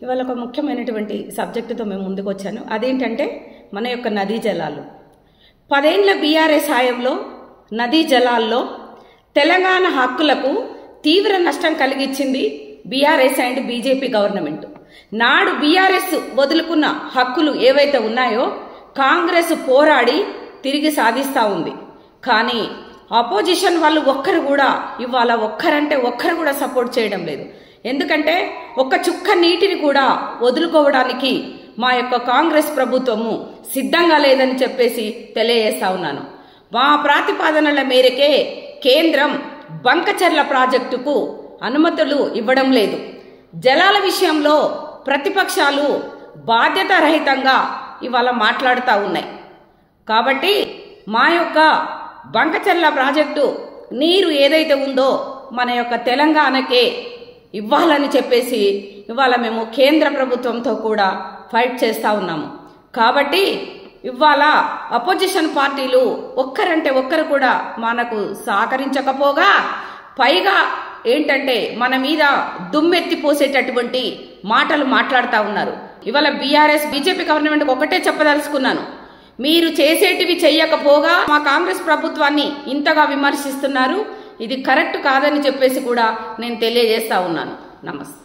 ఇవాళ ఒక ముఖ్యమైనటువంటి సబ్జెక్టుతో మేము ముందుకు వచ్చాను. అదేంటంటే మన యొక్క నదీ జలాలు. 10 ఏళ్ల బీఆర్ఎస్ హయాంలో నదీ జలాల్లో తెలంగాణ హక్కులకు తీవ్ర నష్టం కలిగించింది బీఆర్ఎస్ అండ్ బీజేపీ గవర్నమెంట్. నాడు బీఆర్ఎస్ వదులుకున్న హక్కులు ఏవైతే ఉన్నాయో కాంగ్రెస్ పోరాడి తిరిగి సాధిస్తూ ఉంది. కానీ ఆపోజిషన్ వాళ్ళు ఒక్కరు కూడా ఇవాళ ఒక్కరంటే ఒక్కరు కూడా సపోర్ట్ చేయడం లేదు. ఎందుకంటే ఒక్క చుక్క నీటిని కూడా వదులుకోవడానికి మా యొక్క కాంగ్రెస్ ప్రభుత్వము సిద్ధంగా లేదని చెప్పేసి తెలియజేస్తా ఉన్నాను. మా ప్రతిపాదనల మేరకే కేంద్రం బంకచర్ల ప్రాజెక్టుకు అనుమతులు ఇవ్వడం లేదు. జలాల విషయంలో ప్రతిపక్షాలు బాధ్యత రహితంగా ఇవాళ మాట్లాడుతూ ఉన్నాయి. కాబట్టి మా యొక్క బంకచర్ల ప్రాజెక్టు నీరు ఏదైతే ఉందో మన యొక్క తెలంగాణకే ఇవ్వాలని చెప్పేసి ఇవాళ మేము కేంద్ర ప్రభుత్వంతో కూడా ఫైట్ చేస్తూ ఉన్నాము. కాబట్టి ఇవాళ అపోజిషన్ పార్టీలు ఒక్కరంటే ఒక్కరు కూడా మనకు సహకరించకపోగా పైగా ఏంటంటే మన మీద దుమ్మెత్తిపోసేటటువంటి మాటలు మాట్లాడుతూ ఉన్నారు. ఇవాళ బీఆర్ఎస్ బీజేపీ గవర్నమెంట్ ఒకటే చెప్పదలుచుకున్నాను, మీరు చేసేటివి చెయ్యకపోగా మా కాంగ్రెస్ ప్రభుత్వాన్ని ఇంతగా విమర్శిస్తున్నారు. ఇది కరెక్ట్ కాదని చెప్పేసి కూడా నేను తెలియజేస్తా ఉన్నాను. నమస్తే.